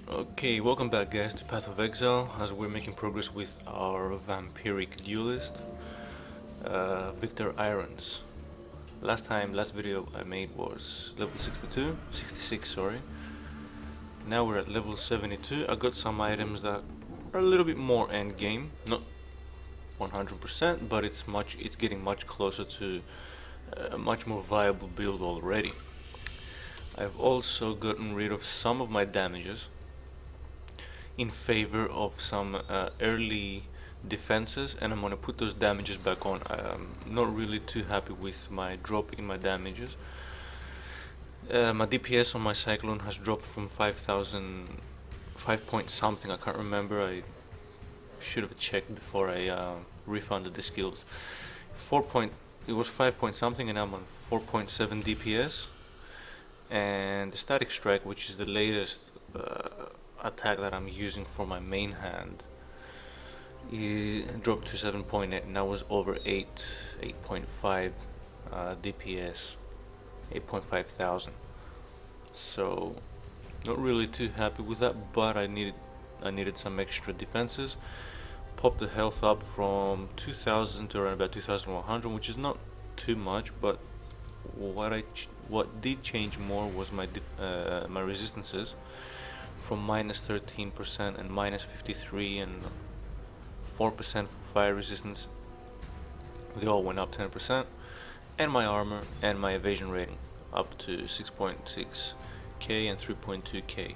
Okay, welcome back guys to Path of Exile as we're making progress with our Vampiric Dualist, Victor Irons. Last video I made was level 66, sorry. Now we're at level 72. I got some items that are a little bit more end game, not 100%, but it's getting much closer to a much more viable build already. I've also gotten rid of some of my damages in favor of some early defenses, and I'm gonna put those damages back on. I'm not really too happy with my drop in my damages. My DPS on my Cyclone has dropped from 5,000, 5 point something, I can't remember. I should have checked before I refunded the skills. It was 5 point something, and I'm on 4.7 DPS. And the Static Strike, which is the latest attack that I'm using for my main hand, it dropped to 7.8, and I was over 8.5 DPS, 8.5 thousand. So not really too happy with that, but I needed some extra defenses. Popped the health up from 2000 to around about 2100, which is not too much, but what did change more was my resistances from minus 13% and minus 53 and 4% for fire resistance. They all went up 10%, and my armor and my evasion rating up to 6.6k and 3.2k.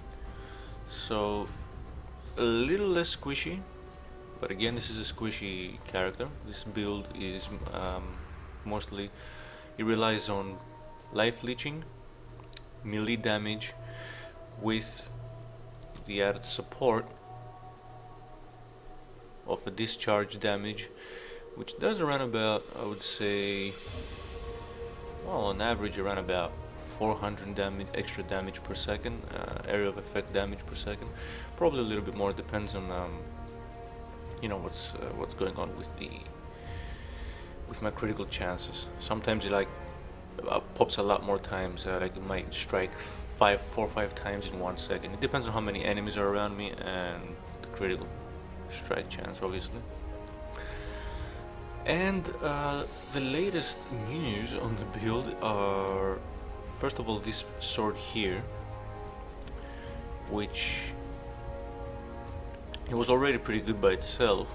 So a little less squishy, but again, this is a squishy character. This build is mostly, it relies on life leeching, melee damage with the added support of a discharge damage, which does around about, I would say, well, on average around about 400 extra damage per second, area of effect damage per second. Probably a little bit more, depends on what's going on with my critical chances. Sometimes it pops a lot more times, like it might strike 4 or 5 times in 1 second. It depends on how many enemies are around me and the critical strike chance, obviously. And the latest news on the build are, first of all, this sword here, which it was already pretty good by itself.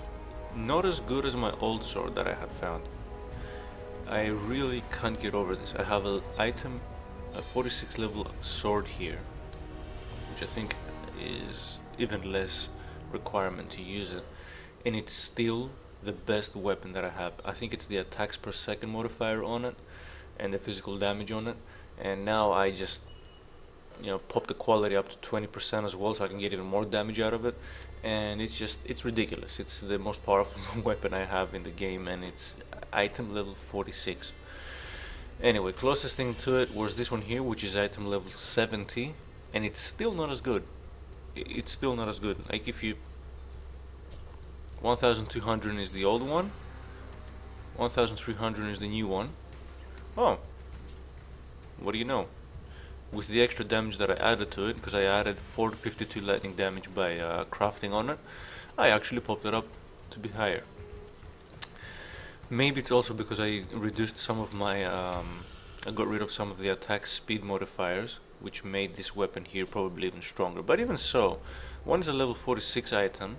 Not as good as my old sword that I had found. I really can't get over this. I have a 46 level sword here, which I think is even less requirement to use it, and it's still the best weapon that I have. I think it's the attacks per second modifier on it and the physical damage on it, and now I just pop the quality up to 20% as well, so I can get even more damage out of it, and it's ridiculous. It's the most powerful weapon I have in the game, and it's item level 46. Anyway, closest thing to it was this one here, which is item level 70, and it's still not as good. It's still not as good. Like, if you 1200 is the old one, 1300 is the new one. Oh, what do you know? With the extra damage that I added to it, because I added 452 lightning damage by crafting on it, I actually popped it up to be higher. Maybe it's also because I reduced some of my, I got rid of some of the attack speed modifiers, which made this weapon here probably even stronger. But even so, one is a level 46 item,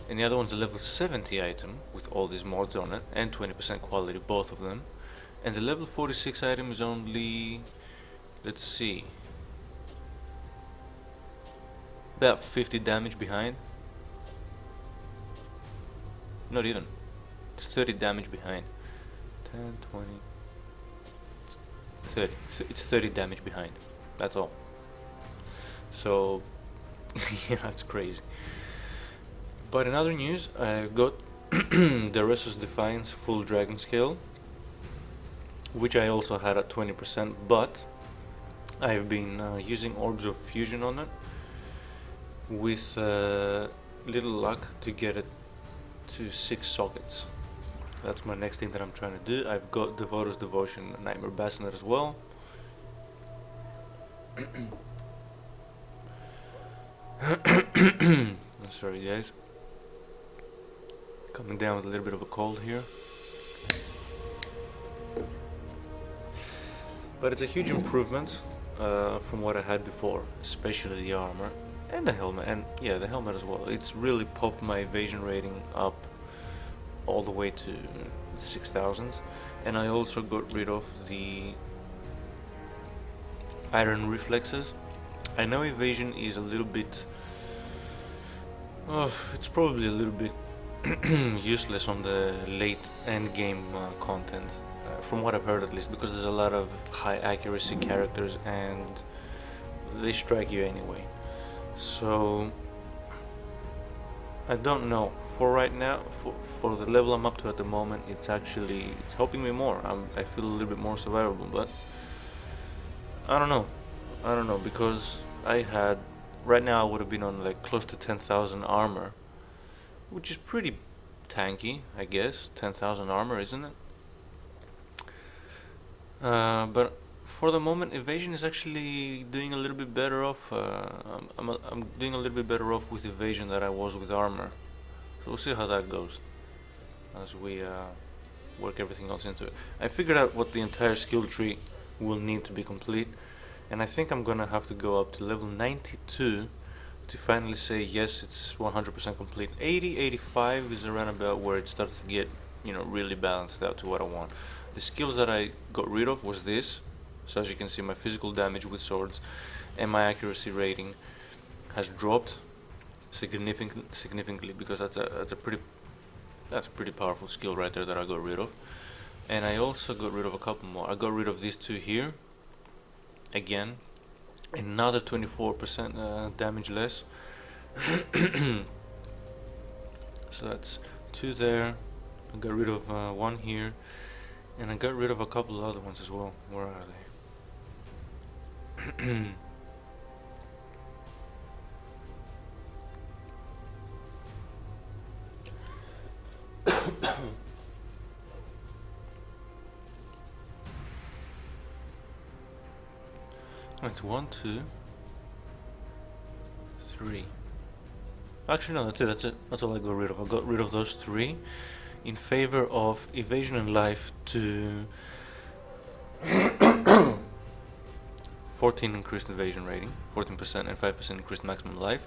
and the other one's a level 70 item with all these mods on it, and 20% quality, both of them. And the level 46 item is only, let's see, about 50 damage behind. Not even. It's 30 damage behind. 10, 20, 30. It's 30 damage behind. That's all. So, yeah, that's crazy. But in other news, I got the Ressus Defiance full dragon scale, which I also had at 20%, but I've been using Orbs of Fusion on it with little luck to get it to 6 sockets. That's my next thing that I'm trying to do. I've got Devotor's Devotion Nightmare Bassinet as well. Sorry guys, coming down with a little bit of a cold here. But it's a huge improvement from what I had before, especially the armor and the helmet, and yeah, the helmet as well. It's really popped my evasion rating up all the way to 6,000, and I also got rid of the iron reflexes. I know evasion is a little bit, it's probably a little bit useless on the late end game content, from what I've heard at least, because there's a lot of high accuracy characters and they strike you anyway. So I don't know. For right now, for the level I'm up to at the moment, it's helping me more. I feel a little bit more survivable, but I don't know. I don't know, because I had, right now I would have been on like close to 10,000 armor, which is pretty tanky, I guess. 10,000 armor, isn't it? But for the moment, evasion is actually doing a little bit better off. I'm doing a little bit better off with evasion than I was with armor. So we'll see how that goes as we work everything else into it. I figured out what the entire skill tree will need to be complete, and I think I'm gonna have to go up to level 92 to finally say yes, it's 100% complete. 80, 85 is around about where it starts to get, really balanced out to what I want. The skills that I got rid of was this. So as you can see, my physical damage with swords and my accuracy rating has dropped significantly, because that's a pretty powerful skill right there that I got rid of. And I also got rid of a couple more. I got rid of these two here. Again, another 24% damage less. So that's two there. I got rid of one here, and I got rid of a couple of other ones as well. Where are they? 1, 2, 3. Actually, no, that's it. That's all I got rid of. I got rid of those 3 in favor of evasion and life to 14 increased evasion rating, 14% and 5% increased maximum life.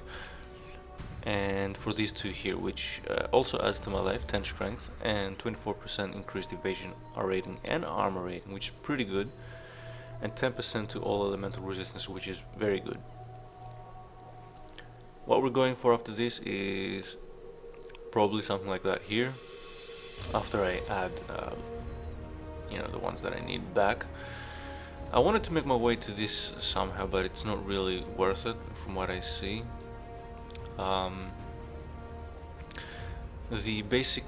And for these two here, which also adds to my life, 10 strength and 24% increased evasion rating and armor rating, which is pretty good, and 10% to all elemental resistance, which is very good. What we're going for after this is probably something like that here, after I add the ones that I need back. I wanted to make my way to this somehow, but it's not really worth it from what I see. The basic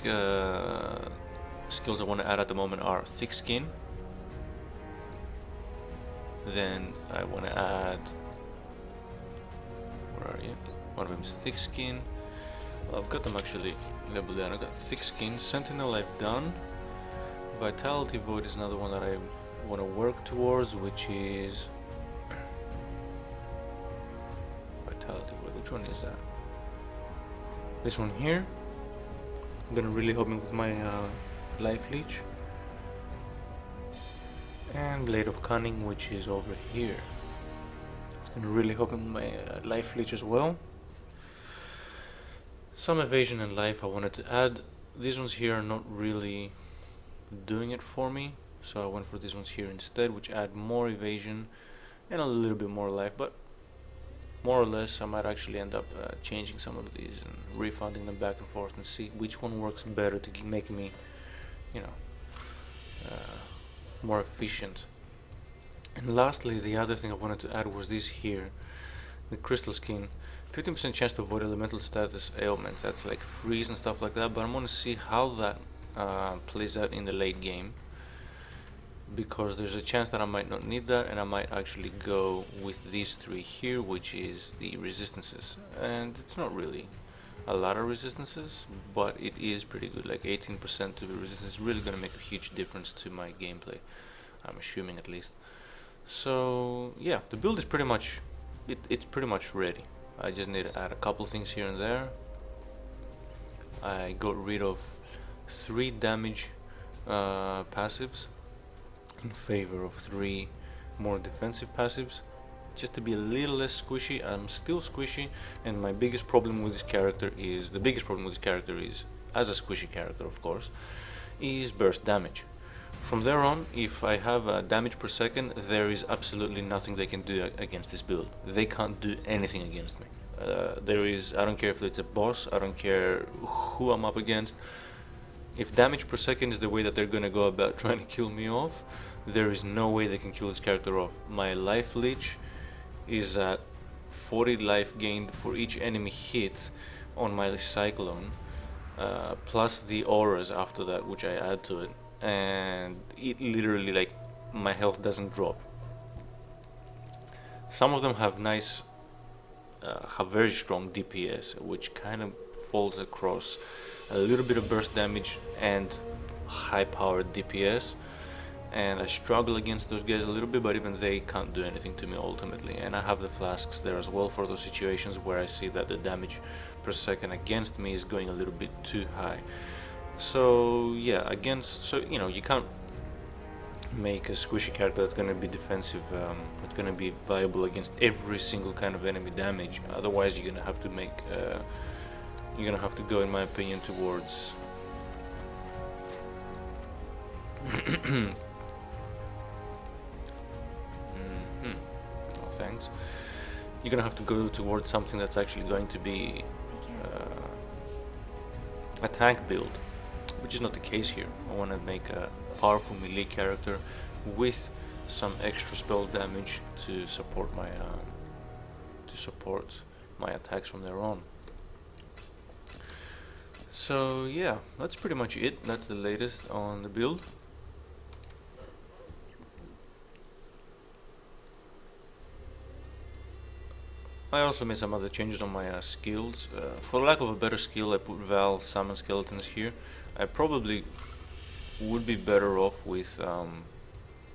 skills I want to add at the moment are thick skin. Then I want to add, where are you? One of them is thick skin. Well, I've got them actually labeled down. I've got thick skin, sentinel I've done. Vitality void is another one that I want to work towards, which is vitality void. Which one is that? This one here. I'm gonna really help me with my life leech. And blade of cunning, which is over here. It's gonna really help me with my life leech as well. Some evasion and life I wanted to add. These ones here are not really doing it for me, so I went for these ones here instead, which add more evasion and a little bit more life, but more or less I might actually end up changing some of these and refunding them back and forth and see which one works better to make me, more efficient. And lastly, the other thing I wanted to add was this here, the crystal skin. 15% chance to avoid elemental status ailments. That's like freeze and stuff like that, but I'm gonna see how that plays out in the late game, because there's a chance that I might not need that, and I might actually go with these 3 here, which is the resistances. And it's not really a lot of resistances, but it is pretty good. Like 18% to the resistance is really going to make a huge difference to my gameplay, I'm assuming, at least. So yeah, the build is pretty much it's pretty much ready. I just need to add a couple things here and there. I got rid of 3 damage passives in favor of 3 more defensive passives, just to be a little less squishy. I'm still squishy, and my biggest problem with this character is, as a squishy character of course, is burst damage. From there on, if I have damage per second, there is absolutely nothing they can do against this build. They can't do anything against me. I don't care if it's a boss, I don't care who I'm up against. If damage per second is the way that they're gonna go about trying to kill me off, there is no way they can kill this character off. My life leech is at 40 life gained for each enemy hit on my cyclone, plus the auras after that, which I add to it, and it literally, like, my health doesn't drop. Some of them have very strong DPS, which kind of falls across a little bit of burst damage and high powered DPS, and I struggle against those guys a little bit, but even they can't do anything to me ultimately. And I have the flasks there as well for those situations where I see that the damage per second against me is going a little bit too high. So yeah, you can't make a squishy character that's going to be defensive, it's going to be viable against every single kind of enemy damage. Otherwise you're going to have to go, in my opinion, towards oh, thanks. You're going to have to go towards something that's actually going to be a tank build, which is not the case here. I want to make a powerful melee character with some extra spell damage to support my attacks from there on. So yeah, that's pretty much it. That's the latest on the build. I also made some other changes on my skills. For lack of a better skill, I put Val Summon Skeletons here. I probably would be better off with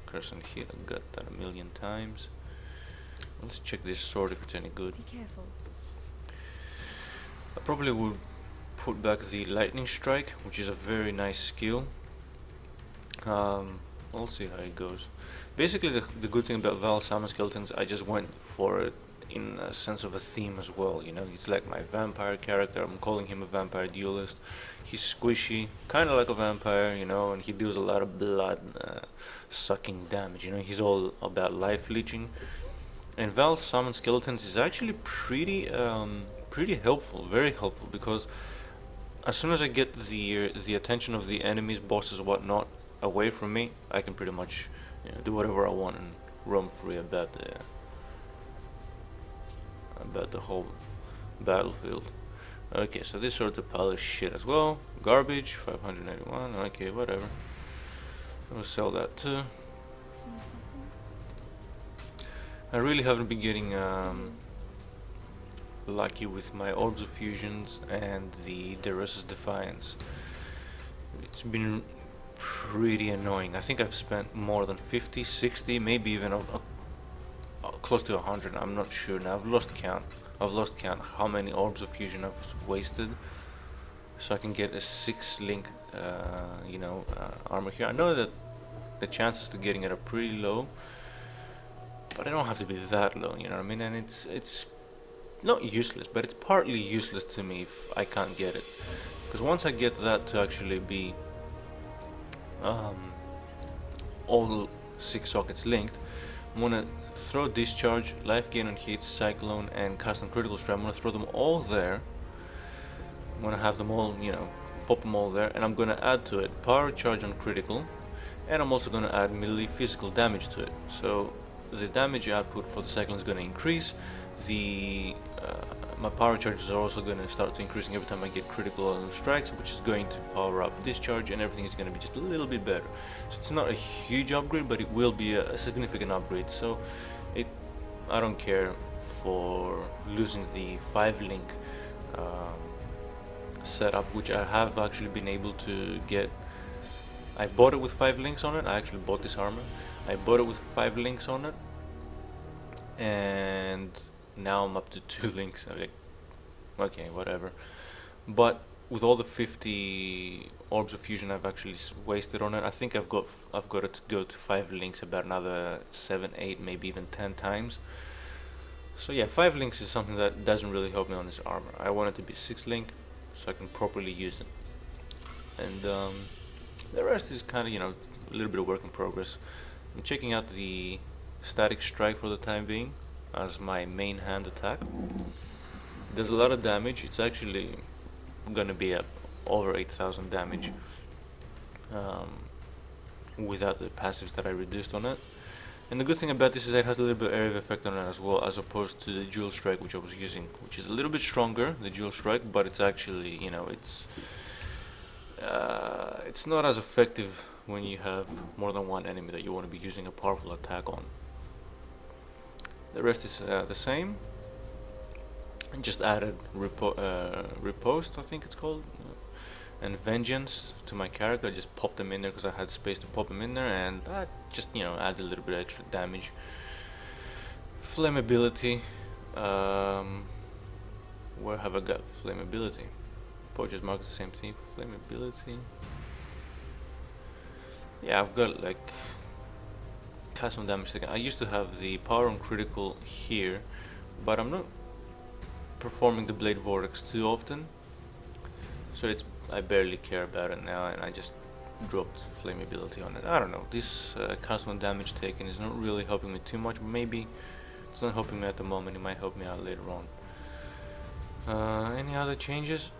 Curse and Hit. I got that a million times. Let's check this sword if it's any good. Be careful. I probably would put back the Lightning Strike, which is a very nice skill. We'll see how it goes. Basically, the good thing about Val Summon Skeletons, I just went for it in a sense of a theme as well, you know. It's like my vampire character. I'm calling him a vampire duelist. He's squishy, kind of like a vampire, you know, and he deals a lot of blood sucking damage, you know. He's all about life leeching. And Val Summon Skeletons is actually pretty helpful, very helpful, because as soon as I get the attention of the enemies, bosses, whatnot, away from me, I can pretty much, you know, do whatever I want and roam free about the whole battlefield. Okay, so this sword's a pile of shit as well. Garbage, 591. Okay, whatever. I'll sell that too. I really haven't been getting lucky with my Orbs of Fusions and the Deresa's Defiance. It's been pretty annoying. I think I've spent more than 50, 60, maybe even close to 100. I'm not sure now. I've lost count how many Orbs of Fusion I've wasted so I can get a 6-link armor here. I know that the chances to getting it are pretty low, but I don't have to be that low, you know what I mean? And it's not useless, but it's partly useless to me if I can't get it, because once I get that to actually be all 6 sockets linked, I'm gonna throw Discharge, Life Gain on Hit, Cyclone, and Custom Critical Strike. I'm gonna throw them all there. I'm gonna have them all, you know, pop them all there, and I'm gonna add to it Power Charge on Critical, and I'm also gonna add melee physical damage to it. So the damage output for the Cyclone is gonna increase. My power charges are also going to start increasing every time I get critical strikes, which is going to power up Discharge, and everything is going to be just a little bit better. So it's not a huge upgrade, but it will be a significant upgrade. So I don't care for losing the 5-link setup, which I have actually been able to get. I bought it with 5 links on it. I actually bought this armor. I bought it with 5 links on it, and Now I'm up to 2 links. I'm like, okay, whatever. But with all the 50 orbs of fusion I've actually wasted on it, I think I've got it to go to 5 links about another 7, 8, maybe even 10 times. So yeah, 5 links is something that doesn't really help me on this armor. I want it to be 6 link so I can properly use it. And the rest is kind of, you know, a little bit of work in progress. I'm checking out the static strike for the time being as my main hand attack. It does a lot of damage. It's actually gonna be at over 8,000 damage without the passives that I reduced on it. And the good thing about this is that it has a little bit of area of effect on it as well, as opposed to the dual strike which I was using, which is a little bit stronger, the dual strike, but it's actually, you know, it's not as effective when you have more than one enemy that you want to be using a powerful attack on. The rest is the same. I just added riposte, I think it's called, and vengeance to my character. I just popped them in there because I had space to pop them in there, and that just, you know, adds a little bit extra damage. Flammability. Where have I got flammability? Purchase mark is the same thing. Flammability. Yeah, I've got like cast some damage. I used to have the power on critical here, but I'm not performing the blade vortex too often, so I barely care about it now, and I just dropped flammability on it. I don't know, this cast on damage taken is not really helping me too much. Maybe it's not helping me at the moment, it might help me out later on. Any other changes?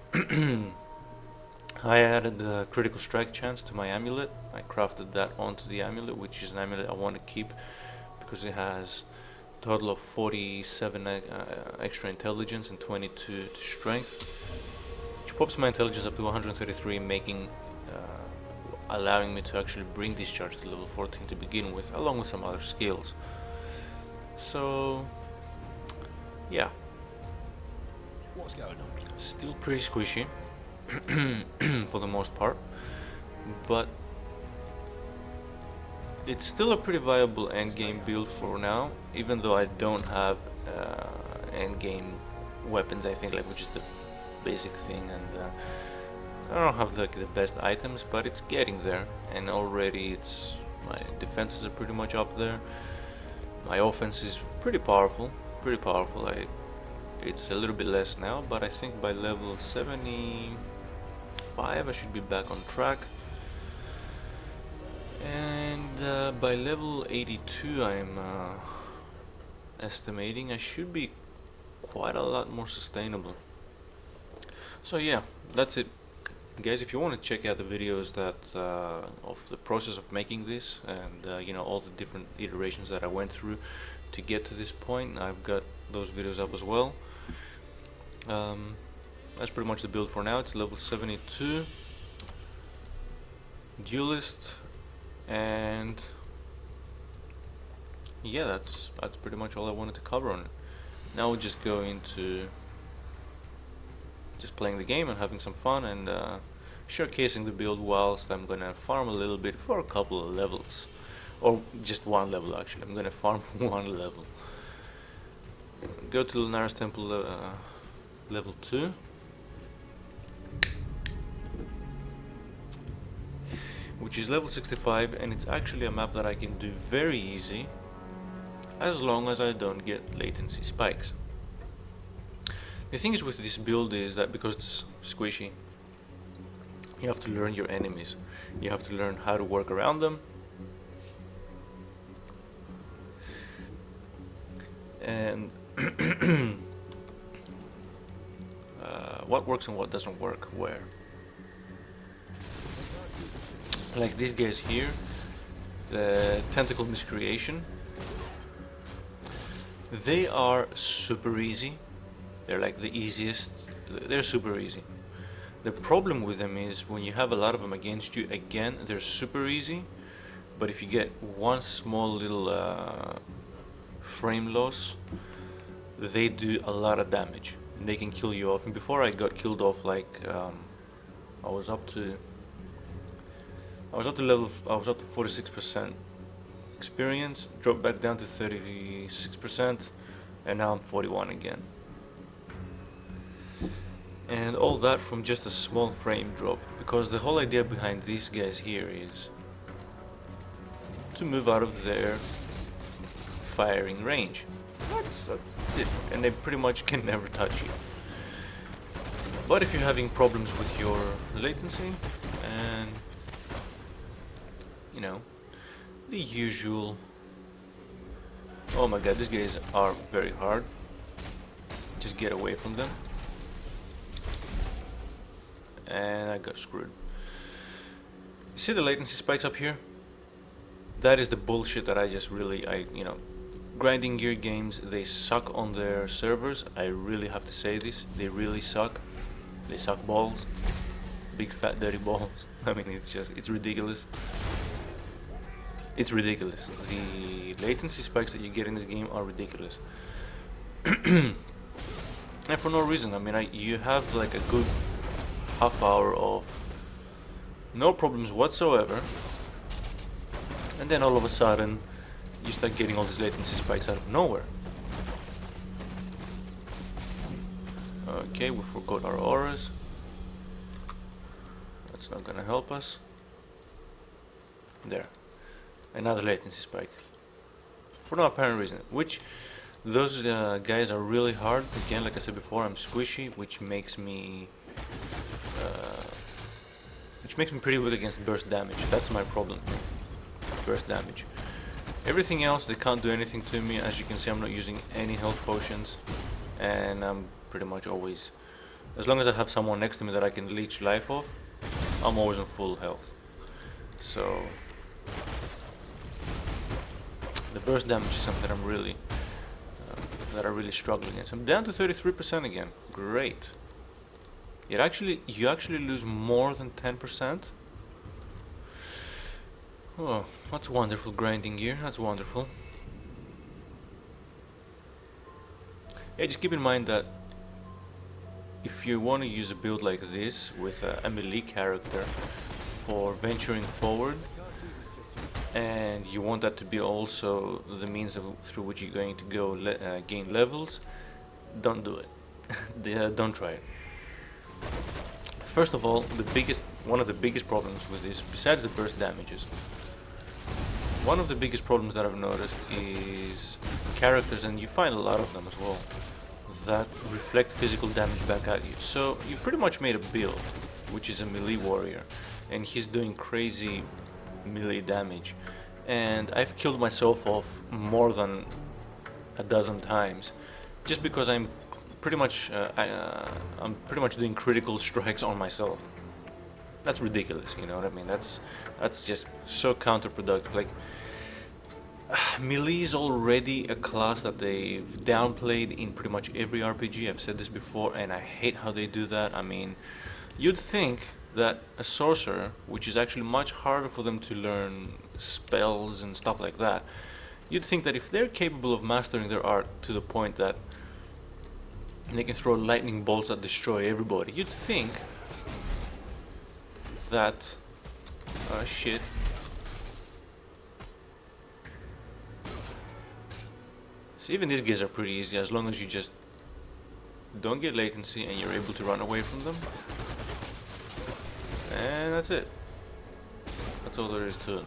I added the critical strike chance to my amulet. I crafted that onto the amulet, which is an amulet I want to keep because it has a total of 47 extra intelligence and 22 to strength, which pops my intelligence up to 133, making allowing me to actually bring discharge to level 14 to begin with, along with some other skills. So yeah, what's going on? Still pretty squishy for the most part, but it's still a pretty viable endgame build for now, even though I don't have endgame weapons, I think, like, which is the basic thing, and I don't have like the best items, but it's getting there, and already my defenses are pretty much up there. My offense is pretty powerful. It's a little bit less now, but I think by level 75 I should be back on track. And by level 82 I'm estimating I should be quite a lot more sustainable. So yeah, that's it, guys. If you want to check out the videos that of the process of making this, and you know, all the different iterations that I went through to get to this point, I've got those videos up as well. That's pretty much the build for now. It's level 72 Dualist, and yeah, that's pretty much all I wanted to cover on it. Now we'll just go into just playing the game and having some fun, and showcasing the build whilst I'm gonna farm a little bit for a couple of levels, or just one level. Actually, I'm gonna farm for one level. Go to Lunaris Temple level 2. Which is level 65, and it's actually a map that I can do very easy as long as I don't get latency spikes. The thing is with this build is that because it's squishy, you have to learn your enemies. You have to learn how to work around them, and what works and what doesn't work where. Like these guys here, the Tentacle Miscreation, they are super easy. They're like the easiest. They're super easy. The problem with them is when you have a lot of them against you, again, they're super easy, but if you get one small little frame loss, they do a lot of damage. They can kill you off. And before I got killed off, like I was up to 46% experience, dropped back down to 36%, and now I'm 41 again. And all that from just a small frame drop, because the whole idea behind these guys here is to move out of their firing range. That's it, and they pretty much can never touch you. But if you're having problems with your latency and, you know, the usual, oh my god, these guys are very hard, just get away from them. And I got screwed. You see the latency spikes up here? That is the bullshit that I just really, you know, grinding gear games, they suck on their servers. I really have to say this, they really suck. They suck balls, big fat dirty balls. I mean, it's ridiculous. It's ridiculous. The latency spikes that you get in this game are ridiculous. And for no reason. I mean, you have like a good half hour of no problems whatsoever, and then all of a sudden you start getting all these latency spikes out of nowhere. Okay, we forgot our auras. That's not gonna help us. There, another latency spike for no apparent reason, which those guys are really hard. Again, like I said before, I'm squishy, which makes me pretty weak against burst damage. That's my problem. Burst damage. Everything else, they can't do anything to me. As you can see, I'm not using any health potions, and I'm pretty much always, as long as I have someone next to me that I can leech life off, I'm always on full health. So the burst damage is something I'm really that I really struggle against. I'm down to 33% again. Great. You actually lose more than 10%. Oh, that's wonderful, grinding gear. That's wonderful. Yeah, just keep in mind that if you want to use a build like this with a melee character for venturing forward, and you want that to be also the means through which you're going to go gain levels, don't do it. Don't try it. First of all, one of the biggest problems with this, besides the burst damages, one of the biggest problems that I've noticed is characters, and you find a lot of them as well, that reflect physical damage back at you. So you've pretty much made a build, which is a melee warrior, and he's doing crazy melee damage, and I've killed myself off more than a dozen times just because I'm pretty much doing critical strikes on myself. That's ridiculous, you know what I mean? That's just so counterproductive. Like, melee is already a class that they've downplayed in pretty much every RPG. I've said this before, and I hate how they do that. I mean, you'd think that a sorcerer, which is actually much harder for them to learn spells and stuff like that, you'd think that if they're capable of mastering their art to the point that they can throw lightning bolts that destroy everybody, you'd think that shit. So even these guys are pretty easy as long as you just don't get latency and you're able to run away from them. And that's it. That's all there is to it.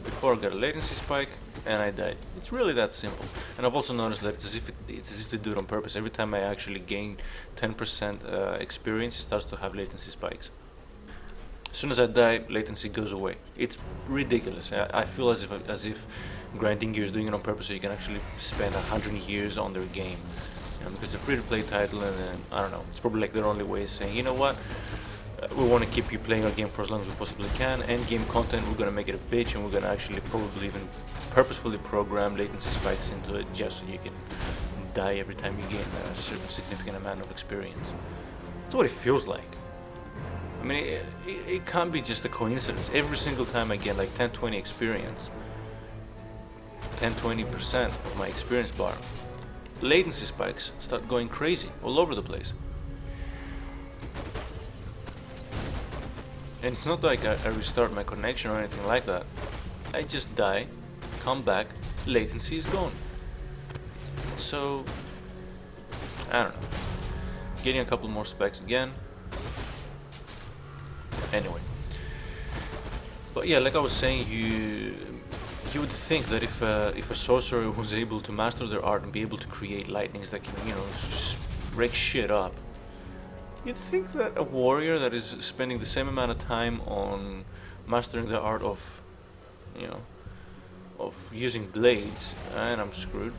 Before I got a latency spike and I died. It's really that simple. And I've also noticed that it's as if they do it on purpose. Every time I actually gain 10% experience, it starts to have latency spikes. As soon as I die, latency goes away. It's ridiculous. I feel as if grinding gear is doing it on purpose, so you can actually spend 100 years on their game. You know, because it's a free-to-play title, and then, I don't know, it's probably like their only way of saying, you know what, we want to keep you playing our game for as long as we possibly can. End game content, we're going to make it a bitch, and we're going to actually probably even purposefully program latency spikes into it just so you can die every time you gain a certain significant amount of experience. That's what it feels like. I mean, it can't be just a coincidence. Every single time I get like 10-20 experience, 10-20% of my experience bar, latency spikes start going crazy all over the place. And it's not like I restart my connection or anything like that. I just die, come back, latency is gone. So, I don't know. Getting a couple more specs again. Anyway. But yeah, like I was saying, you would think that if a sorcerer was able to master their art and be able to create lightnings that can, you know, just break shit up, you'd think that a warrior that is spending the same amount of time on mastering the art of, you know, of using blades, and I'm screwed.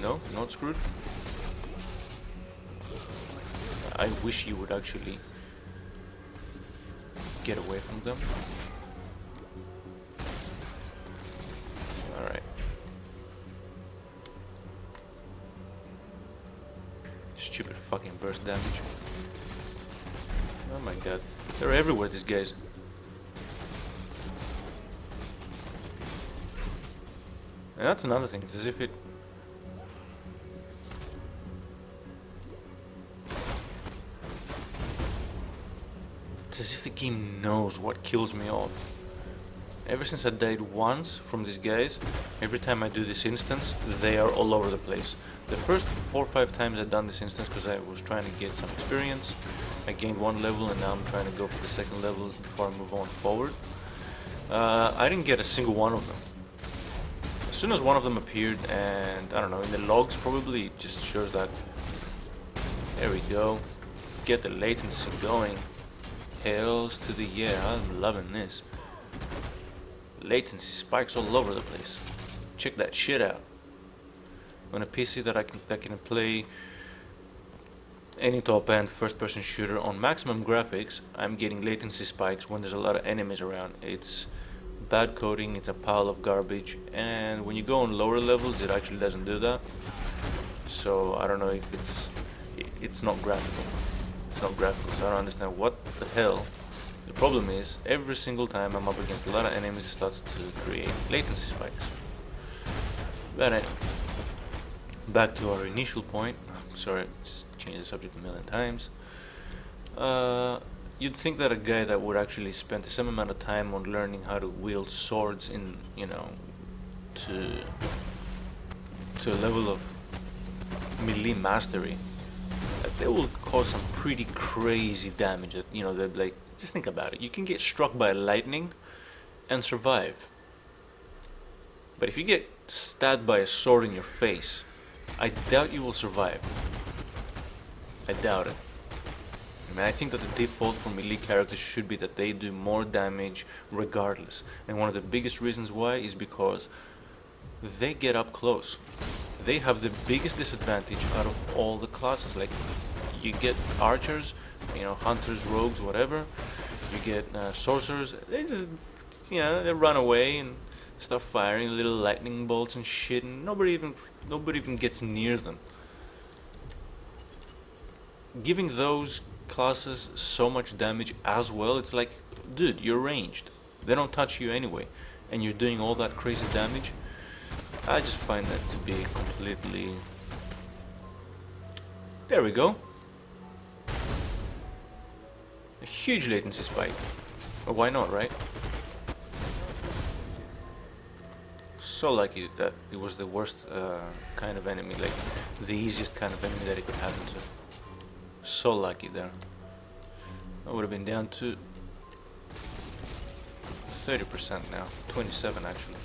No, not screwed. I wish you would actually get away from them. Alright. Stupid fucking burst damage. Oh my god. They're everywhere, these guys. And that's another thing, it's as if it... It's as if the game knows what kills me off. Ever since I died once from these guys, every time I do this instance, they are all over the place. The first 4 or 5 times I've done this instance because I was trying to get some experience, I gained 1 level and now I'm trying to go for the 2nd level before I move on forward. I didn't get a single one of them. As soon as one of them appeared, and I don't know, in the logs probably it just shows that. There we go. Get the latency going. Hells to the yeah, I'm loving this. Latency spikes all over the place. Check that shit out. On a PC that can play any top-end first-person shooter on maximum graphics, I'm getting latency spikes when there's a lot of enemies around. It's bad coding, it's a pile of garbage, and when you go on lower levels, it actually doesn't do that. So I don't know if it's not graphical. It's not graphical, so I don't understand what the hell. The problem is, every single time I'm up against a lot of enemies, it starts to create latency spikes. But anyway, back to our initial point. Sorry, just changed the subject a million times. You'd think that a guy that would actually spend the same amount of time on learning how to wield swords in, you know, to a level of melee mastery, that they will cause some pretty crazy damage. That, you know, they're like, just think about it. You can get struck by lightning and survive. But if you get stabbed by a sword in your face, I doubt you will survive. I doubt it. I mean, I think that the default for melee characters should be that they do more damage regardless. And one of the biggest reasons why is because they get up close. They have the biggest disadvantage out of all the classes. Like, you get archers, you know, hunters, rogues, whatever. You get sorcerers. They just, you know, they run away and start firing little lightning bolts and shit, and nobody even gets near them. Giving those classes so much damage as well, it's like, dude, you're ranged. They don't touch you anyway, and you're doing all that crazy damage. I just find that to be completely... There we go. A huge latency spike. Well, why not, right? So lucky that it was the worst kind of enemy, like the easiest kind of enemy that it could happen to. So lucky there. I would have been down to 30% now, 27 actually.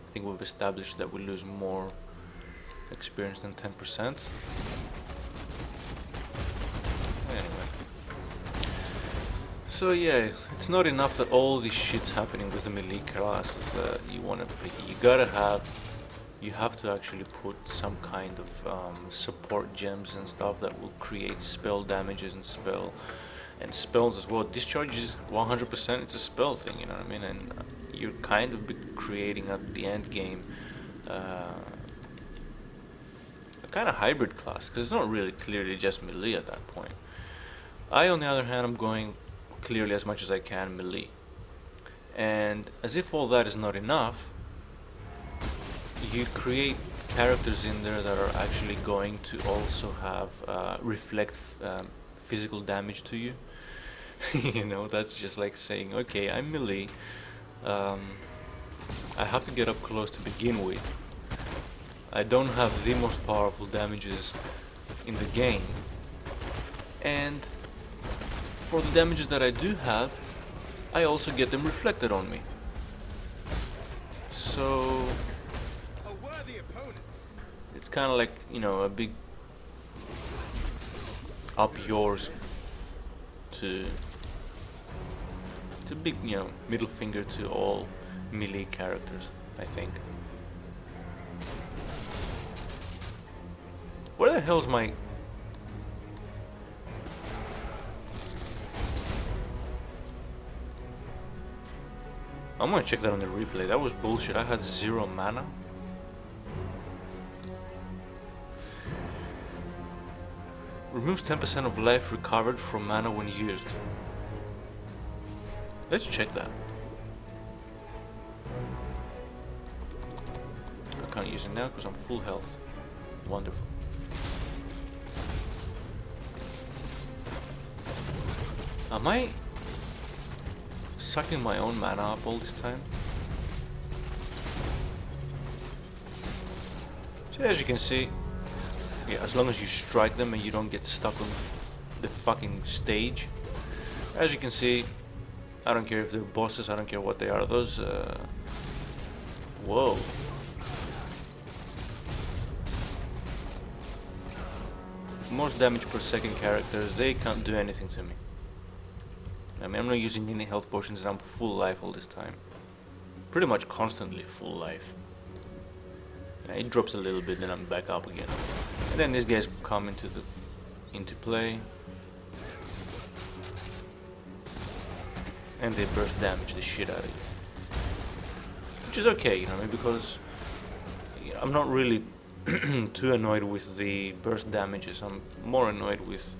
I think we've established that we lose more experience than 10%. Anyway. So yeah, it's not enough that all this shit's happening with the melee classes that you want to pick. You have to actually put some kind of support gems and stuff that will create spell damages and spells as well. Discharge is 100%, it's a spell thing, you know what I mean? And you're kind of creating at the end game a kind of hybrid class, because it's not really clearly just melee at that point. I, on the other hand, I'm going clearly as much as I can melee. And as if all that is not enough, you create characters in there that are actually going to also have reflect physical damage to you. You know, that's just like saying, okay, I'm melee. Um, I have to get up close to begin with. I don't have the most powerful damages in the game. And for the damages that I do have, I also get them reflected on me. So it's kind of like, you know, a big up yours to it's a big, you know, middle finger to all melee characters, I think. Where the hell's my... I'm gonna check that on the replay. That was bullshit. I had 0 mana. Removes 10% of life recovered from mana when used. Let's check that. I can't use it now because I'm full health. Wonderful. Am I sucking my own mana up all this time? So as you can see, yeah, as long as you strike them and you don't get stuck on the fucking stage. As you can see, I don't care if they're bosses, I don't care what they are. Those, whoa. Most damage per second characters, they can't do anything to me. I mean, I'm not using any health potions and I'm full life all this time. Pretty much constantly full life. Yeah, it drops a little bit, then I'm back up again. And then these guys come into play. And they burst damage the shit out of you. Which is okay, you know, because I'm not really too annoyed with the burst damages. I'm more annoyed with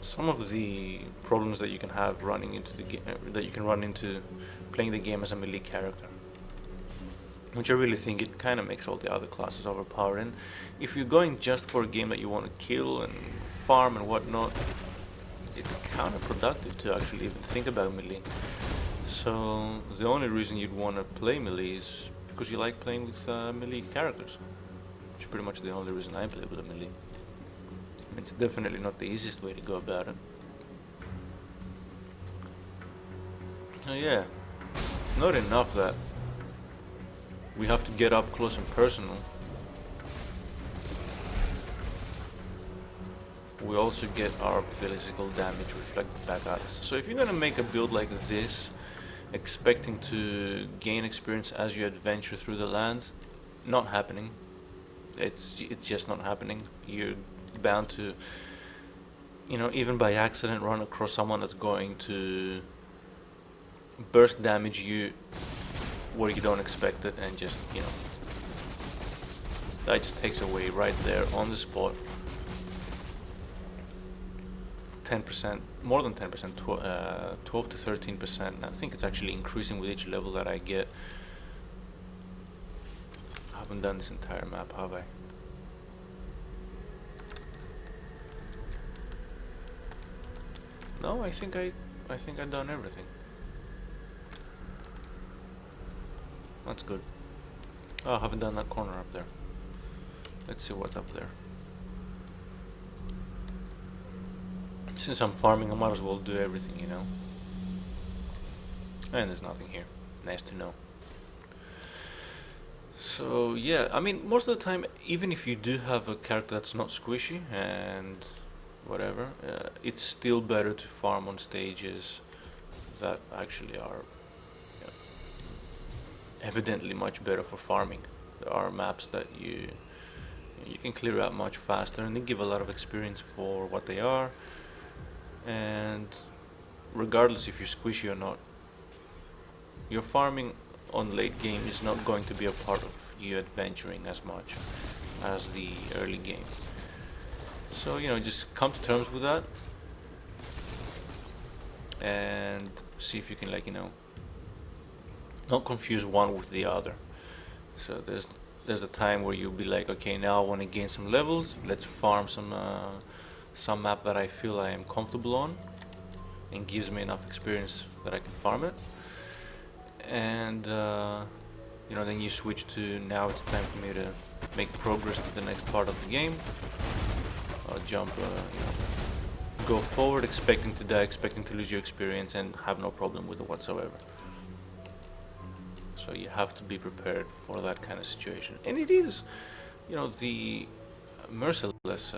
some of the problems that you can have running into the game, that you can run into playing the game as a melee character. Which I really think it kind of makes all the other classes overpowered. And if you're going just for a game that you want to kill and farm and whatnot, it's counterproductive to actually even think about melee. So the only reason you'd want to play melee is because you like playing with melee characters. Which is pretty much the only reason I play with a melee. It's definitely not the easiest way to go about it. So yeah, it's not enough that we have to get up close and personal. We also get our physical damage reflected back at us. So if you're gonna make a build like this, expecting to gain experience as you adventure through the lands, not happening. It's just not happening. You're bound to, you know, even by accident run across someone that's going to burst damage you where you don't expect it, and just, you know, that just takes away right there on the spot 10%, more than 10%, 12 to 13%. I think it's actually increasing with each level that I get. I haven't done this entire map, have I? No, I think I've done everything. That's good. Oh, I haven't done that corner up there. Let's see what's up there. Since I'm farming, I might as well do everything, you know. And there's nothing here. Nice to know. So yeah, I mean, most of the time, even if you do have a character that's not squishy and whatever, it's still better to farm on stages that actually are, you know, evidently much better for farming. There are maps that you can clear out much faster, and they give a lot of experience for what they are. And regardless if you're squishy or not, your farming on late game is not going to be a part of you adventuring as much as the early game. So, you know, just come to terms with that and see if you can, like, you know, not confuse one with the other. So there's a time where you'll be like, okay, now I want to gain some levels, let's farm some some map that I feel I am comfortable on and gives me enough experience that I can farm it, and you know, then you switch to now it's time for me to make progress to the next part of the game. I'll jump, you know, go forward expecting to die, expecting to lose your experience, and have no problem with it whatsoever. So you have to be prepared for that kind of situation, and it is, you know, the merciless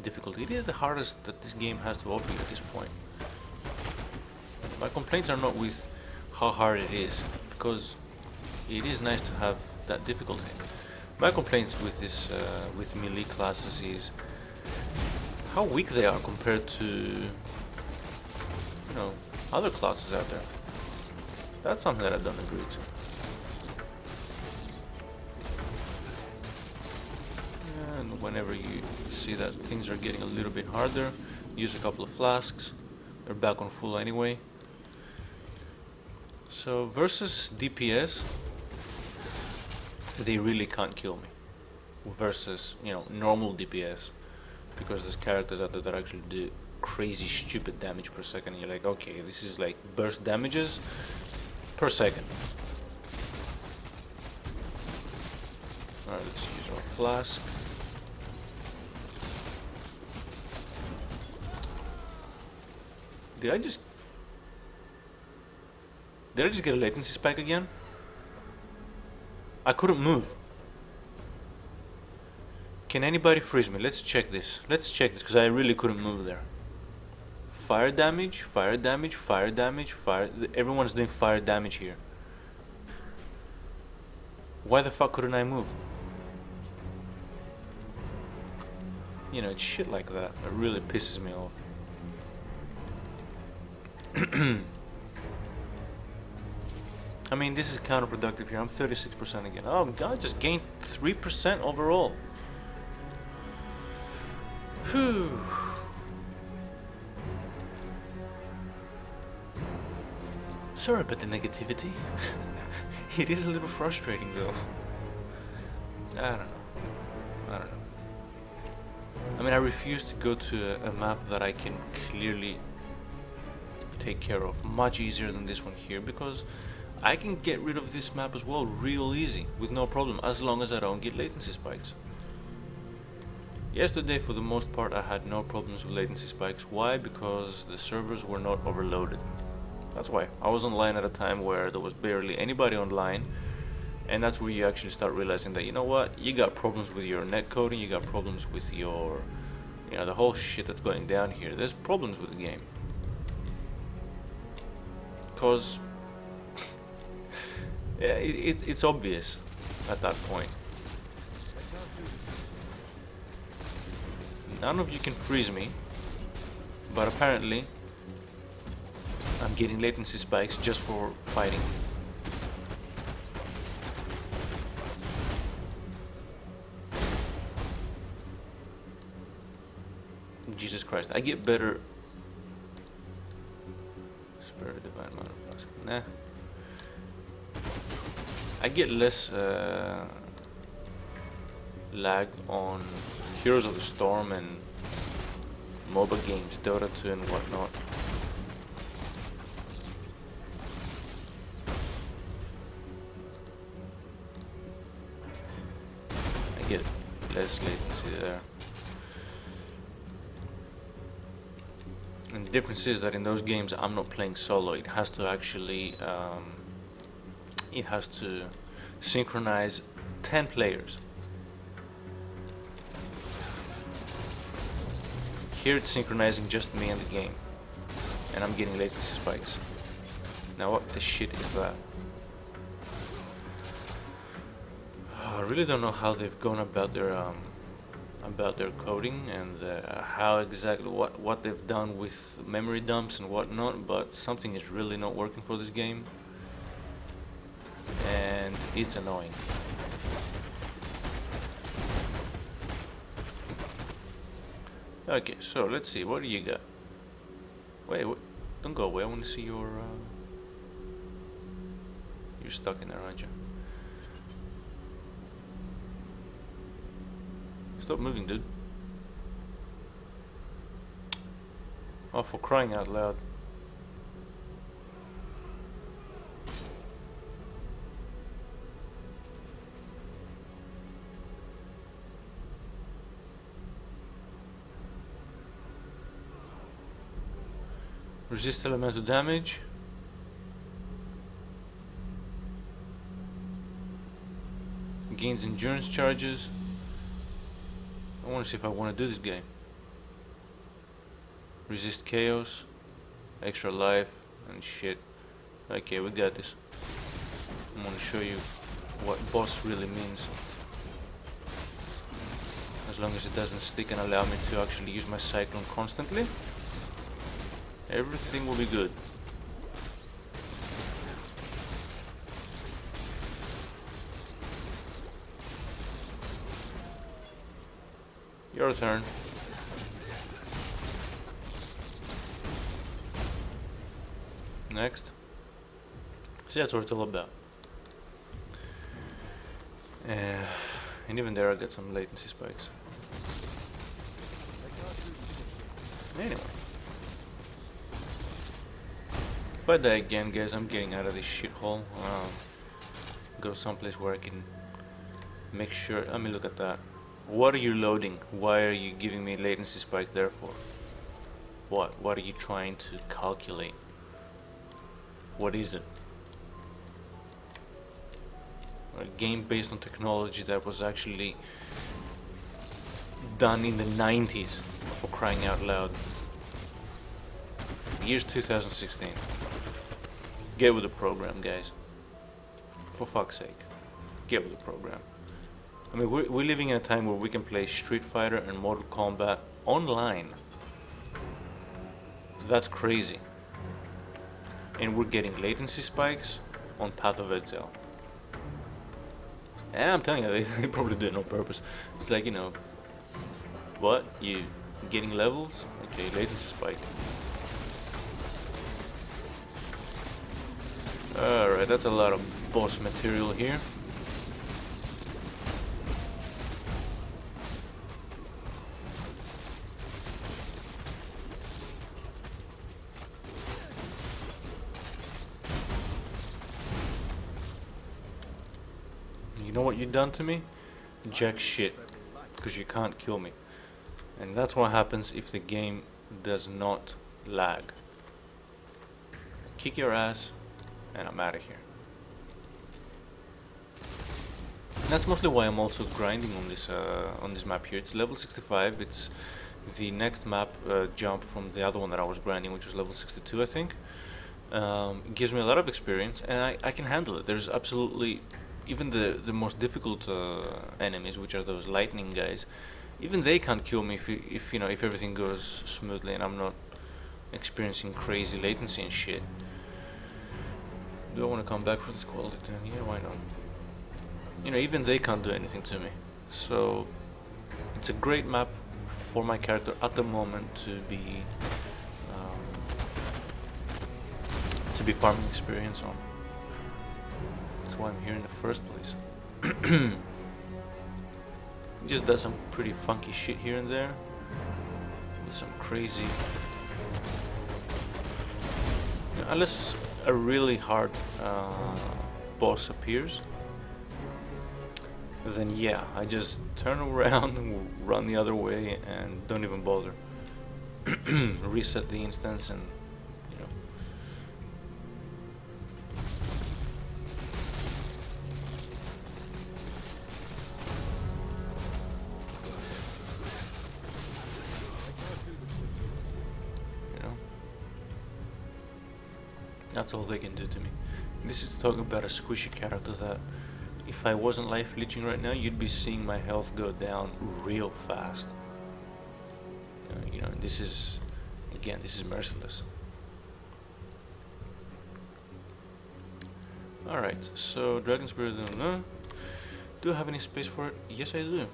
difficulty. It is the hardest that this game has to offer you at this point. My complaints are not with how hard it is, because it is nice to have that difficulty. My complaints with this, with melee classes, is how weak they are compared to, you know, other classes out there. That's something that I don't agree to. And whenever you see that things are getting a little bit harder, use a couple of flasks. They're back on full anyway. So versus DPS, they really can't kill me. Versus, you know, normal DPS, because there's characters out there that actually do crazy stupid damage per second, and you're like, okay, this is like burst damages per second. Alright, let's use our flask. Did I just get a latency spike again? I couldn't move. Can anybody freeze me? Let's check this. Let's check this, because I really couldn't move there. Fire damage, fire damage, fire damage, fire... Everyone's doing fire damage here. Why the fuck couldn't I move? You know, it's shit like that that really pisses me off. I mean, this is counterproductive here. I'm 36% again. Oh god, I just gained 3% overall. Whew. Sorry about the negativity. It is a little frustrating though. I don't know. I mean, I refuse to go to a map that I can clearly take care of much easier than this one here, because I can get rid of this map as well real easy with no problem, as long as I don't get latency spikes. Yesterday, for the most part, I had no problems with latency spikes. Why? Because the servers were not overloaded. That's why. I was online at a time where there was barely anybody online, and that's where you actually start realizing that, you know what, you got problems with your netcoding, you got problems with your, you know, the whole shit that's going down here. There's problems with the game. Because yeah, it's obvious at that point. None of you can freeze me, but apparently I'm getting latency spikes just for fighting. Jesus Christ, I get better. Spirit of Divine Manifest. Nah. I get less lag on Heroes of the Storm and MOBA games, Dota 2 and whatnot. I get less latency there. And the difference is that in those games I'm not playing solo. It has to actually it has to synchronize 10 players. Here it's synchronizing just me and the game, and I'm getting latency spikes. Now what the shit is that? I really don't know how they've gone about their coding and how exactly what they've done with memory dumps and whatnot, but something is really not working for this game, and it's annoying. Okay, so let's see, what do you got? Wait, don't go away, I want to see your... You're stuck in there, aren't you? Stop moving, dude. Oh, for crying out loud. Resist elemental damage. Gains endurance charges. I want to see if I want to do this game. Resist chaos. Extra life and shit. Okay, we got this. I'm gonna show you what boss really means. As long as it doesn't stick and allow me to actually use my cyclone constantly, everything will be good. Your turn. Next. See, that's what it's all about. And even there I got some latency spikes. Anyway. If I die again, guys, I'm getting out of this shithole. Go someplace where I can make sure. I mean, look at that. What are you loading? Why are you giving me latency spike there for? What are you trying to calculate? What is it? A game based on technology that was actually done in the 90s, for crying out loud. Year's 2016. Get with the program, guys. For fuck's sake. Get with the program. I mean, we're living in a time where we can play Street Fighter and Mortal Kombat online. That's crazy. And we're getting latency spikes on Path of Exile. And I'm telling you, they probably do it on purpose. It's like, you know, what? You getting levels? Okay, latency spike. Alright, that's a lot of boss material here. You know what you done to me? Jack shit. Because you can't kill me. And that's what happens if the game does not lag. Kick your ass, and I'm out of here. And that's mostly why I'm also grinding on this map here. It's level 65. It's the next map jump from the other one that I was grinding, which was level 62, I think. It gives me a lot of experience, and I can handle it. There's absolutely, even the most difficult enemies, which are those lightning guys, even they can't kill me if everything goes smoothly and I'm not experiencing crazy latency and shit. Do I want to come back for this quality then? Yeah, why not? You know, even they can't do anything to me. So it's a great map for my character at the moment to be farming experience on. That's why I'm here in the first place. He just does some pretty funky shit here and there with some crazy, unless a really hard boss appears, then yeah, I just turn around and run the other way and don't even bother. Reset the instance and that's all they can do to me. This is talking about a squishy character that if I wasn't life leeching right now, you'd be seeing my health go down real fast. This is, again, this is merciless. Alright, so Dragon Spirit, do I have any space for it? Yes, I do.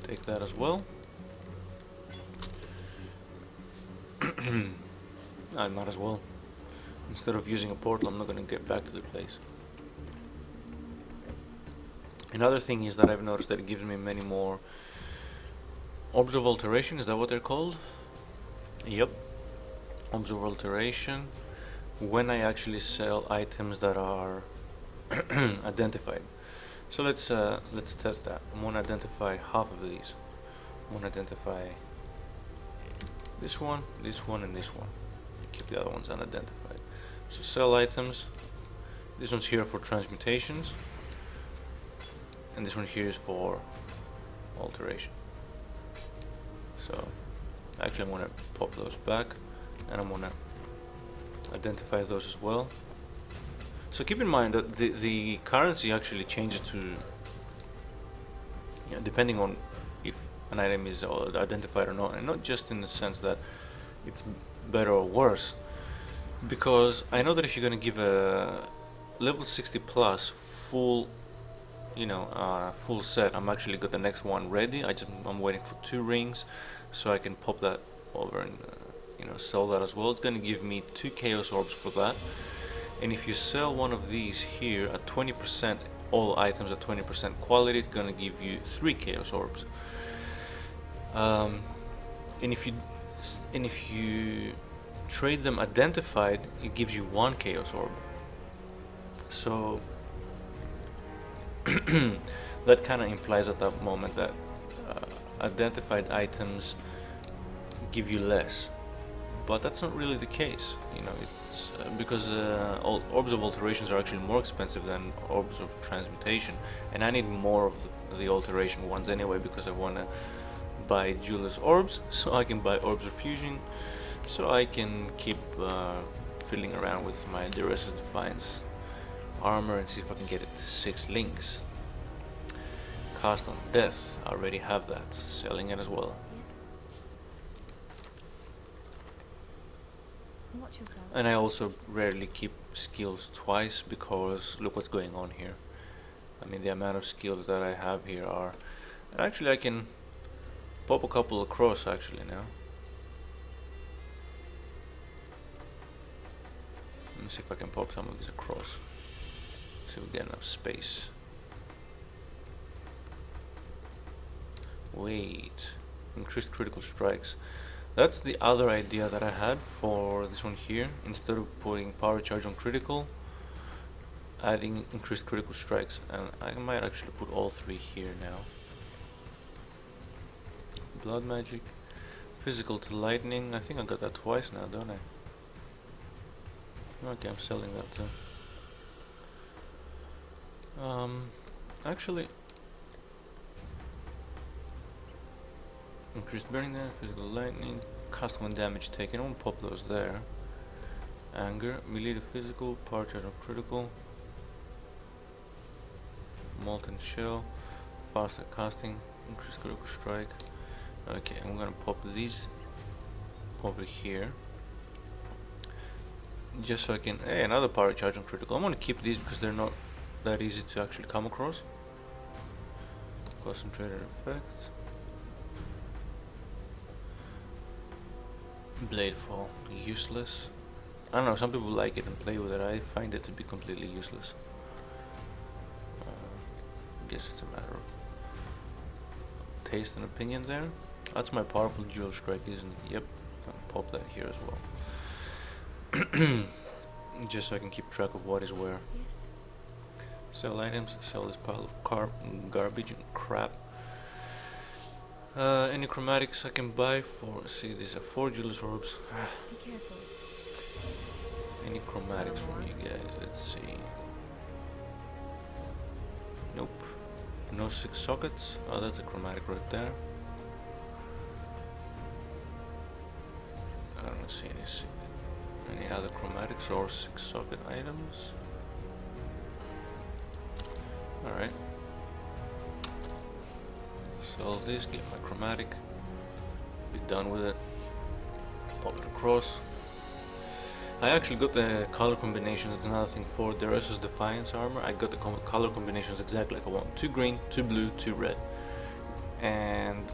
Take that as well. I might as well. Instead of using a portal, I'm not gonna get back to the place. Another thing is that I've noticed that it gives me many more orbs of alteration. Is that what they're called? Yep, orbs of alteration, when I actually sell items that are identified. So let's test that. I'm gonna identify half of these. I'm gonna identify this one, and this one. Keep the other ones unidentified. So sell items. This one's here for transmutations, and this one here is for alteration. So actually I'm gonna pop those back, and I'm gonna identify those as well. So keep in mind that the currency actually changes to, depending on if an item is identified or not, and not just in the sense that it's better or worse. Because I know that if you're gonna give a level 60 plus full, full set, I'm actually got the next one ready. I'm waiting for 2 rings, so I can pop that over and sell that as well. It's gonna give me 2 chaos orbs for that. And if you sell one of these here at 20%, all items at 20% quality, it's gonna give you 3 chaos orbs. And if you trade them identified, it gives you 1 chaos orb. So that kind of implies at that moment that identified items give you less. But that's not really the case, it's because orbs of alterations are actually more expensive than orbs of transmutation, and I need more of the alteration ones anyway, because I want to buy Dualist orbs, so I can buy orbs of fusion, so I can keep fiddling around with my Dualist Defiance armor and see if I can get it to 6 links. Cast on Death, I already have that, selling it as well. Watch yourself. And I also rarely keep skills twice, because look what's going on here. I mean, the amount of skills that I have here are... Actually, I can pop a couple across actually now. Let me see if I can pop some of these across. See if we get enough space. Wait. Increased critical strikes. That's the other idea that I had for this one here. Instead of putting power charge on critical, adding increased critical strikes. And I might actually put all 3 here now. Blood magic, physical to lightning. I think I got that twice now, don't I? Okay, I'm selling that too. Actually, increased burning damage, physical lightning, cast when damage taken. I won't pop those there. Anger, melee to physical, power charge on critical, molten shell, faster casting, increased critical strike. Okay, I'm gonna pop these over here, just so I can. Hey, another power charge on critical. I'm gonna keep these because they're not that easy to actually come across. Concentrated effect. Blade fall, useless. I don't know, some people like it and play with it. I find it to be completely useless. Guess it's a matter of taste and opinion there. That's my powerful dual strike, isn't it? Yep, I'll pop that here as well. Just so I can keep track of what is where. Yes. Sell items, sell this pile of garbage and crap. Any chromatics I can buy for, see, these are 4 Dualist orbs. Be careful. Any chromatics from you guys, let's see. Nope. No 6 sockets. Oh, that's a chromatic right there. I don't see any other chromatics or 6 socket items. Alright. Sell this, get my chromatic, be done with it, pop it across. I actually got the color combinations, that's another thing for the Dualist Defiance armor. I got the color combinations exactly like I want. 2 green, 2 blue, 2 red. And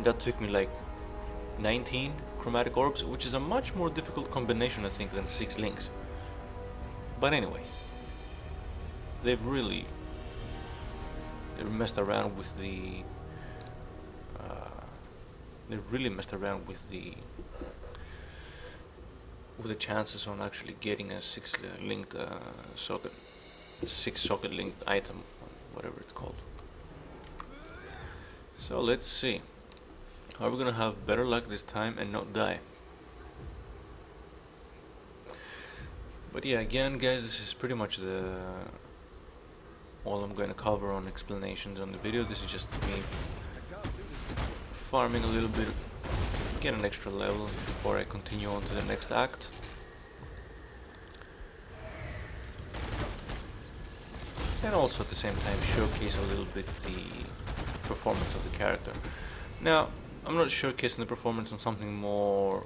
that took me like 19 chromatic orbs, which is a much more difficult combination I think than 6 links. But anyway, they've really messed around with the they really messed around with the chances on actually getting a six socket linked item, whatever it's called. So let's see. Are we gonna have better luck this time and not die? But yeah, again guys, this is pretty much all I'm going to cover on explanations on the video. This is just me farming a little bit, get an extra level before I continue on to the next act. And also at the same time showcase a little bit the performance of the character. Now, I'm not showcasing the performance on something more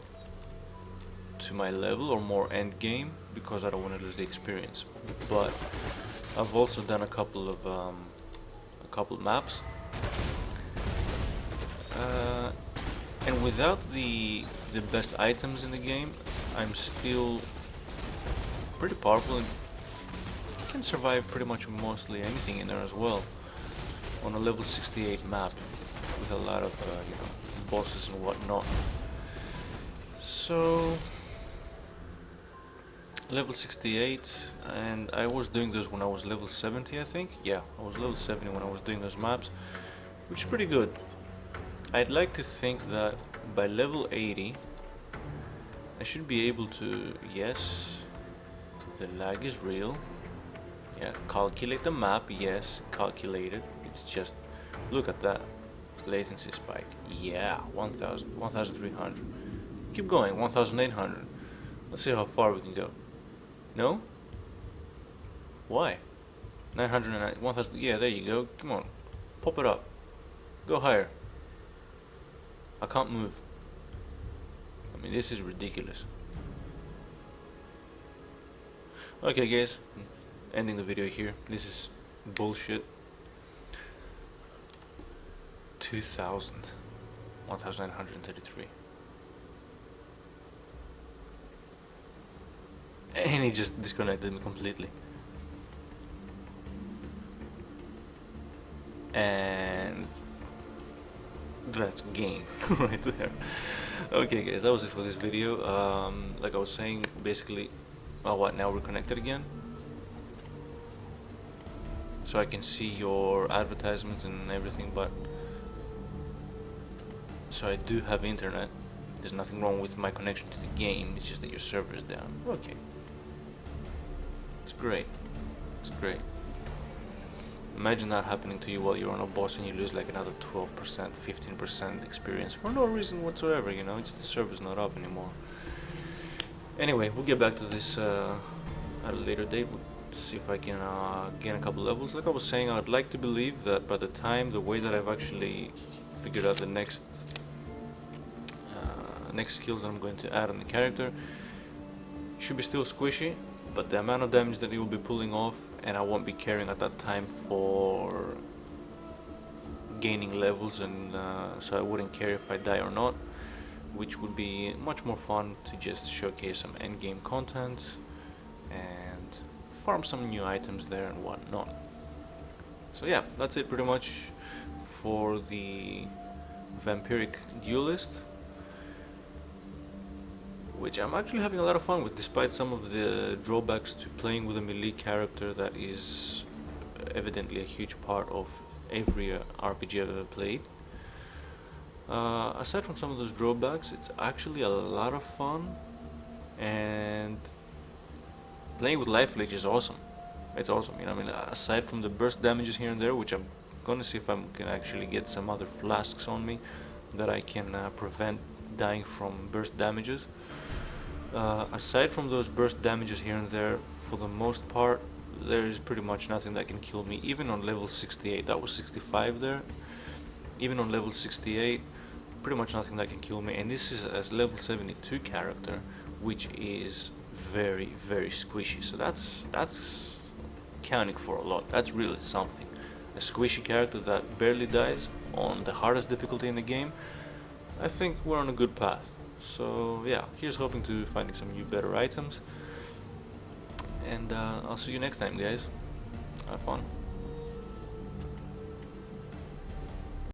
to my level or more end game because I don't want to lose the experience, but I've also done a couple maps, and without the best items in the game, I'm still pretty powerful and can survive pretty much mostly anything in there as well on a level 68 map with a lot of bosses and whatnot. So level 68, and I was doing those when I was level 70, I think. Yeah, I was level 70 when I was doing those maps, which is pretty good. I'd like to think that by level 80 I should be able to, yes, the lag is real, yeah, calculate the map, yes, calculate it. It's just, look at that latency spike, yeah, 1300, keep going, 1800. Let's see how far we can go. No? Why? 909, 1000, yeah, there you go, come on, pop it up, go higher. I can't move. I mean, this is ridiculous. Okay guys, ending the video here. This is bullshit. 1933. And he just disconnected me completely. And that's game right there. Okay guys, that was it for this video. Like I was saying, basically, oh what, now we're connected again? So I can see your advertisements and everything, but so I do have internet. There's nothing wrong with my connection to the game, it's just that your server is down. Okay. It's great. It's great. Imagine that happening to you while you're on a boss and you lose like another 12%, 15% experience for no reason whatsoever, you know, it's the server's not up anymore. Anyway, we'll get back to this at a later date. We'll see if I can gain a couple levels. Like I was saying, I'd like to believe that by the time, the way that I've actually figured out the next skills that I'm going to add on the character, should be still squishy, but the amount of damage that it will be pulling off, and I won't be caring at that time for gaining levels, and so I wouldn't care if I die or not, which would be much more fun to just showcase some endgame content and farm some new items there and whatnot. So yeah, that's it pretty much for the Vampiric Dualist, which I'm actually having a lot of fun with, despite some of the drawbacks to playing with a melee character that is evidently a huge part of every RPG I've ever played. Aside from some of those drawbacks, it's actually a lot of fun, and playing with life leech is awesome. It's awesome, you know, I mean, aside from the burst damages here and there, which I'm gonna see if I can actually get some other flasks on me that I can prevent dying from burst damages. Aside from those burst damages here and there, for the most part, there is pretty much nothing that can kill me, even on level 68. That was 65 there. Even on level 68, pretty much nothing that can kill me. And this is a level 72 character, which is very, very squishy. So that's counting for a lot. That's really something. A squishy character that barely dies on the hardest difficulty in the game. I think we're on a good path. So yeah, here's hoping to finding some new better items, and I'll see you next time guys. Have fun.